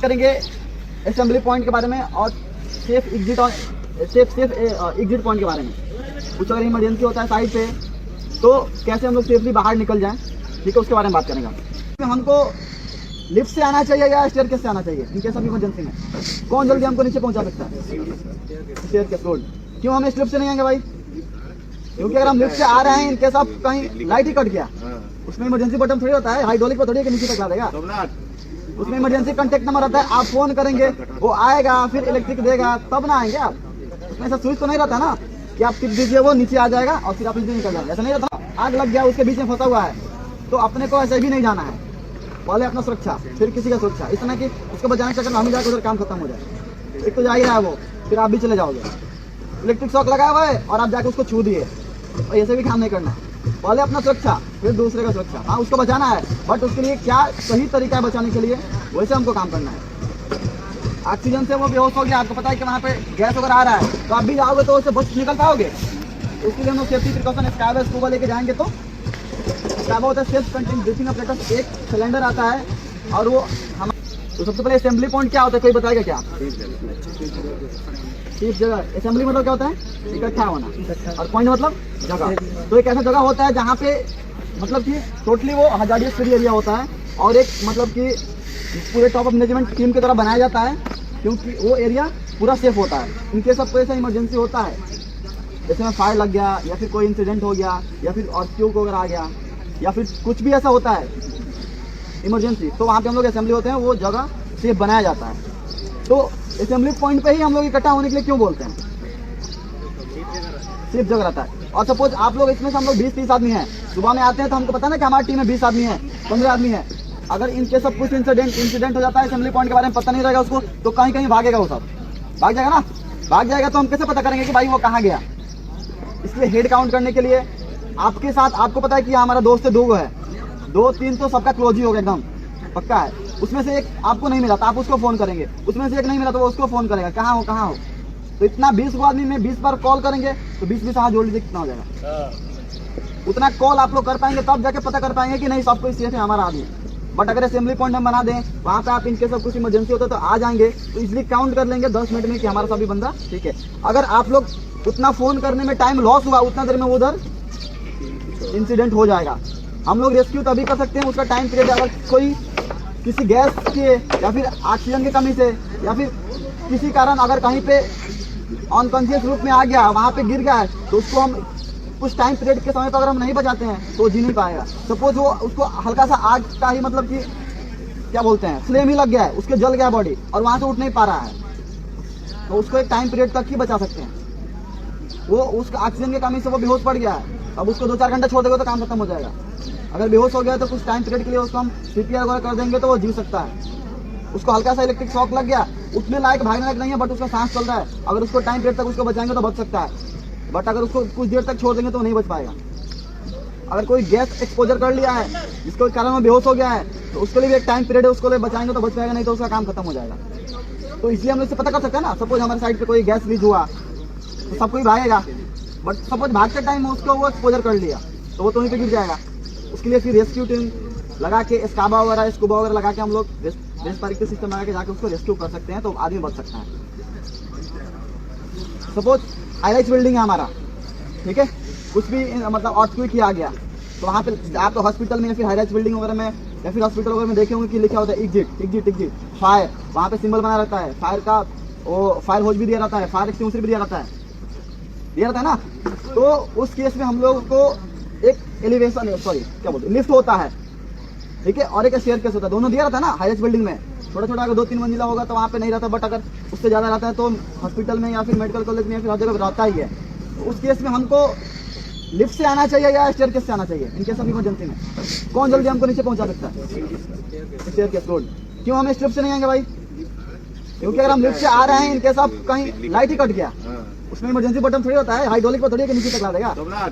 बात करेंगे assembly point के बारे में और सेफ एग्जिट पॉइंट के बारे में। कुछ अगर इमरजेंसी होता है साइड पे तो कैसे हम लोग सेफली बाहर निकल जाएं, ठीक है, उसके बारे में बात करेंगे। हमको लिफ्ट से आना चाहिए या स्टेयरकेस से आना चाहिए इन केस ऑफ इमरजेंसी में? कौन जल्दी हमको नीचे पहुंचा सकता है? Staircase road. क्यों हम इस लिफ्ट से नहीं आएंगे भाई? क्योंकि अगर हम लिफ्ट से आ रहे हैं इन केस ऑफ कहीं लाइट ही कट गया, उसमें इमरजेंसी बटन थोड़ी होता है, हाइड्रोलिक पर थोड़ी नीचे तक ला देगा। उसमें इमरजेंसी कांटेक्ट नंबर आता है, आप फोन करेंगे वो आएगा, फिर इलेक्ट्रिक देगा, तब ना आएंगे आप। उसमें ऐसा स्विच तो नहीं रहता ना कि आप टिप दीजिए वो नीचे आ जाएगा और फिर आप नीचे निकल जाएंगे, ऐसा नहीं रहता। आग लग गया उसके बीच में फंसा हुआ है तो अपने को ऐसे भी नहीं जाना है, पहले अपना सुरक्षा फिर किसी का सुरक्षा, इस तरह की उसको बचाने के चक्कर में हम जाकर उधर काम खत्म हो जाए। एक तो जा ही रहा है वो, फिर आप भी चले जाओगे। इलेक्ट्रिक शॉक लगा हुआ है और आप जाकर उसको छू दिए, और ऐसे भी काम नहीं करना है। पहले अपना सुरक्षा फिर दूसरे का सुरक्षा। हाँ, उसको बचाना है, बट उसके लिए क्या सही तरीका है बचाने के लिए, वैसे हमको काम करना है। ऑक्सीजन से वो बेहोश हो गया, आपको पता है कि वहाँ पे गैस वगैरह आ रहा है, तो आप भी जाओगे तो उससे बच निकल पाओगे। उसके लिए हम लोग सेफ्टी प्रिकॉशन स्काइवा स्कूबा लेके जाएंगे। तो स्काइवा होता है सेफ कंटेंट ब्रीथिंग apparatus, एक सिलेंडर आता है और वो हम तो सबसे पहले असेंबली पॉइंट क्या होता है, कोई बताएगा क्या? सेफ जगह। असेंबली मतलब क्या होता है? इकट्ठा होना, और पॉइंट मतलब जगह। तो एक ऐसा जगह होता है जहाँ पे मतलब कि टोटली वो हजारियस फ्री एरिया होता है और एक मतलब कि पूरे टॉप ऑफ मैनेजमेंट टीम की तरह बनाया जाता है, क्योंकि वो एरिया पूरा सेफ होता है। इनके सब कोई ऐसा इमरजेंसी होता है, जैसे में फायर लग गया या फिर कोई इंसिडेंट हो गया या फिर अर्थिक्वेक वगैरह आ गया या फिर कुछ भी ऐसा होता है इमरजेंसी, तो वहाँ पे हम लोग असेंबली होते हैं, वो जगह सेफ बनाया जाता है। तो असेंबली पॉइंट पे ही हम लोग इकट्ठा होने के लिए क्यों बोलते हैं? सेफ जगह रहता है। और सपोज आप लोग इसमें से हम लोग 20-30 आदमी हैं, सुबह में आते हैं तो हमको पता है ना कि हमारी टीम में 20 आदमी है, 15 आदमी है। अगर इनके सब कुछ इंसिडेंट हो जाता है, असेंबली पॉइंट के बारे में पता नहीं रहेगा उसको, तो कहीं कहीं भागेगा, वो सब भाग जाएगा ना। भाग जाएगा तो हम कैसे पता करेंगे कि भाई वो कहाँ गया? इसलिए हेड काउंट करने के लिए आपके साथ, आपको पता है कि हमारा दोस्त है, 2 है, 2-3 तो सबका क्लोज ही होगा, एकदम पक्का है। उसमें से एक आपको नहीं मिला तो आप उसको फोन करेंगे, उसमें से एक नहीं मिला तो वो उसको फोन करेगा, कहाँ हो कहाँ हो। तो इतना 20 आदमी में 20 बार कॉल करेंगे तो 20 हाथ जोड़ लीजिए कितना हो जाएगा। उतना कॉल आप लोग कर पाएंगे तब जाके पता कर पाएंगे कि नहीं सब कोई सेफ है हमारा आदमी। बट अगर असेंबली पॉइंट हम बना दें, वहाँ पे आप इनके सब कुछ इमरजेंसी होता है तो आ जाएंगे, तो इसलिए काउंट कर लेंगे 10 मिनट में कि हमारा सभी बंदा ठीक है। अगर आप लोग उतना फोन करने में टाइम लॉस हुआ, उतना देर में उधर इंसिडेंट हो जाएगा। हम लोग रेस्क्यू तभी कर सकते हैं, उसका टाइम पीरियड अगर कोई किसी गैस के या फिर ऑक्सीजन की कमी से या फिर किसी कारण अगर कहीं पे अनकॉन्शियस रूप में आ गया, वहाँ पे गिर गया है, तो उसको हम कुछ टाइम पीरियड के समय पर अगर हम नहीं बचाते हैं तो जी नहीं पाएगा। सपोज वो उसको हल्का सा आग का ही मतलब कि क्या बोलते हैं, फ्लेम ही लग गया है, उसके जल गया बॉडी और वहाँ से उठ नहीं पा रहा है, तो उसको एक टाइम पीरियड तक ही बचा सकते हैं। वो उसका ऑक्सीजन की कमी से वो बेहोश पड़ गया है, अब उसको 2-4 घंटे छोड़ देंगे तो काम खत्म हो जाएगा। अगर बेहोश हो गया तो कुछ टाइम पीरियड के लिए उसको हम CPR वगैरह कर देंगे तो वो जी सकता है। उसको हल्का सा इलेक्ट्रिक शॉक लग गया, उठने लायक भागने लायक नहीं है, बट उसका सांस चल रहा है, अगर उसको टाइम पीरियड तक उसको बचाएंगे तो बच सकता है। बट अगर उसको कुछ देर तक छोड़ देंगे तो नहीं बच पाएगा। अगर कोई गैस एक्सपोजर कर लिया है जिसके कारण वो बेहोश हो गया है, तो उसके लिए भी एक टाइम पीरियड है, उसको लिए बचाएंगे तो बच पाएगा, नहीं तो उसका काम खत्म हो जाएगा। तो इसलिए हम इससे पता कर सकते हैं ना, सपोज हमारे साइड पे कोई गैस लीक हुआ तो सब कोई भागेगा, बट सपोज भागते टाइम उसको वो एक्सपोजर कर लिया तो वो तो वहीं पे गिर जाएगा। उसके लिए फिर रेस्क्यू टीम लगा के स्काबा वगैरह स्कूबा वगैरह लगा के हम लोग रेस्पिरेटरी सिस्टम लगा के जाके उसको रेस्क्यू कर सकते हैं, तो आदमी बच सकता है। सपोज हाई-राइज बिल्डिंग है हमारा, ठीक है, कुछ भी मतलब अर्थक्वेक ही आ गया, तो वहाँ पे आप तो हॉस्पिटल में या फिर हाई-राइज बिल्डिंग वगैरह में या फिर हॉस्पिटल वगैरह में देखे होंगे कि लिखा होता है एग्जिट फायर, वहाँ पे सिंबल बना रहता है, फायर का वो फायर होज भी दिया रहता है, फायर एक्सटिंग्विशर भी दिया रहता है ना। तो उस केस में हम लोग को एक एलिवेशन क्या बोलते हैं, लिफ्ट होता है, ठीक है, और एक स्टेयरकेस होता है, दोनों दिया रहता है ना। हाईएस्ट बिल्डिंग में छोटा अगर 2-3 मंजिला होगा तो वहाँ पे नहीं रहता, बट अगर उससे ज़्यादा रहता है तो हॉस्पिटल में या फिर मेडिकल कॉलेज में या फिर हर जगह रहता ही है। तो उस केस में हमको लिफ्ट से आना चाहिए या स्टेयरकेस से आना चाहिए इन केस ऑफ इमरजेंसी में? कौन जल्दी हमको नीचे पहुँचा सकता है? Staircase road. क्यों हम इस लिफ्ट से नहीं आएंगे भाई? क्योंकि अगर हम लिफ्ट से आ रहे हैं इन केस ऑफ कहीं लाइट ही कट गया, उसमें इमरजेंसी बटन थोड़ी होता है, हाइड्रोलिक पर थोड़ी है नीचे तक ला देगा।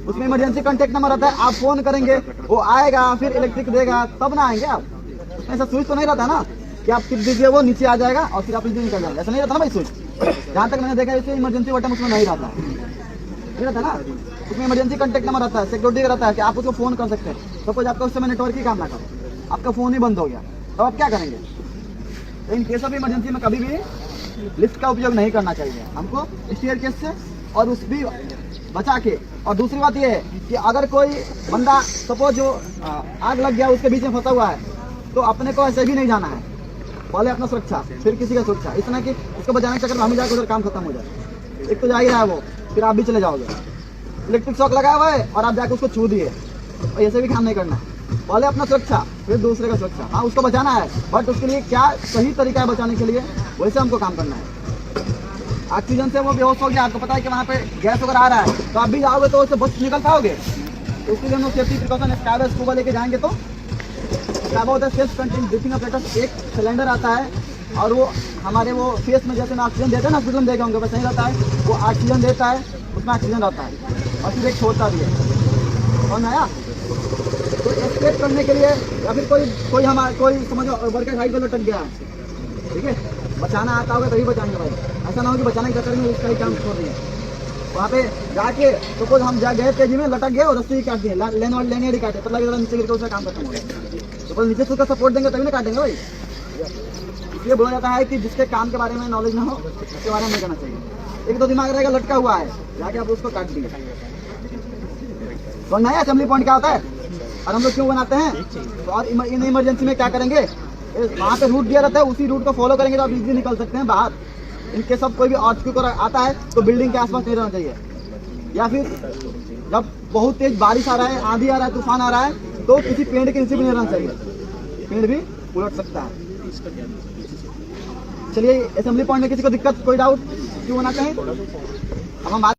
उसमें इमरजेंसी कांटेक्ट नंबर आता है, आप फोन करेंगे वो आएगा, फिर इलेक्ट्रिक देगा, तब ना आएंगे आप। उसमें ऐसा स्विच तो नहीं रहता ना कि आप टिप दीजिए वो नीचे आ जाएगा और फिर आप नीचे निकल जाएंगे, ऐसा नहीं रहता ना भाई स्विच। जहाँ तक मैंने देखा है इसमें इमरजेंसी बटन उसमें नहीं रहता ना। उसमें इमरजेंसी कांटेक्ट नंबर रहता है, सिक्योरिटी का रहता है कि आप उसको फोन कर सकते हैं। सपोज आपका उस समय नेटवर्क ही काम ना करे, आपका फोन ही बंद हो गया, तो आप क्या करेंगे? तो इन केस ऑफ इमरजेंसी में कभी भी लिफ्ट का उपयोग नहीं करना चाहिए हमको, स्टेयरकेस से और उस भी बचा के। और दूसरी बात ये है कि अगर कोई बंदा सपोज जो आग लग गया उसके बीच में फंसा हुआ है, तो अपने को ऐसे भी नहीं जाना है, पहले अपना सुरक्षा फिर किसी का सुरक्षा। इतना कि उसको बचाने के चक्कर में हम ही जाकर उधर काम खत्म हो जाए। एक तो जा ही रहा है वो, फिर आप भी चले जाओगे। इलेक्ट्रिक शॉक लगाया हुआ है और आप जाकर उसको छू दिए, तो ऐसे भी काम नहीं करना है। पहले अपना सुरक्षा फिर दूसरे का सुरक्षा। हाँ, उसको बचाना है, बट उसके लिए क्या सही तरीका है बचाने के लिए, वैसे हमको काम करना है। ऑक्सीजन से वो बेहोश हो गया, आपको पता है कि वहाँ पे गैस वगैरह आ रहा है, तो आप भी जाओगे तो उससे बच निकल पाओगे। तो उसके लिए हम लोग सेफ्टी प्रिकॉशन स्काइवा स्कूबा लेके जाएंगे। तो स्काइवा होता है सेल्फ कंटेन ब्रीथिंग apparatus, एक सिलेंडर आता है और वो हमारे वो फेस में जैसे ऑक्सीजन देते हैं ना, हॉस्पिटल में देखे होंगे, वैसे ही रहता है। वो ऑक्सीजन देता है, उसमें ऑक्सीजन रहता है और फिर एक छोड़ता भी है। कौन आया? तो एस्केप करने के लिए या फिर कोई समझो वर्कर हाइट पे लटक गया, ठीक है, बचाना आता होगा तभी बचाएंगे भाई। ऐसा ना हो कि बचाने के चक्कर में उसका ही काम छोड़ दिए। वहाँ पे जाके सपोज हम जा गए तेजी में, लटक गए और रस्सी काट दिए, लेने ही काटे, पता लगे नीचे गिर के उसका काम खत्म हो गया। तो नीचे से उसका सपोर्ट देंगे तभी ना काटेंगे भाई। इसलिए बोला जाता है कि जिसके काम के बारे में नॉलेज ना हो उसके बारे में नहीं करना चाहिए। एक तो दिमाग रहेगा लटका हुआ है, जाके आप उसको काट दिए। समझना है असेंबली पॉइंट क्या होता है और हम लोग क्यों बनाते हैं। तो और इन इमरजेंसी में क्या करेंगे, वहाँ पे रूट दिया रहता है, उसी रूट को फॉलो करेंगे तो आप इजीली निकल सकते हैं बाहर। इनके सब कोई भी अर्थक्वेक आता है तो बिल्डिंग के आसपास नहीं रहना चाहिए, या फिर जब बहुत तेज बारिश आ रहा है, आंधी आ रहा है, तूफान आ रहा है, तो किसी पेड़ के नीचे भी नहीं रहना चाहिए, पेड़ भी उलट सकता है। चलिए असेंबली पॉइंट में किसी को दिक्कत, कोई डाउट क्यों बनाते हैं, अब हम बात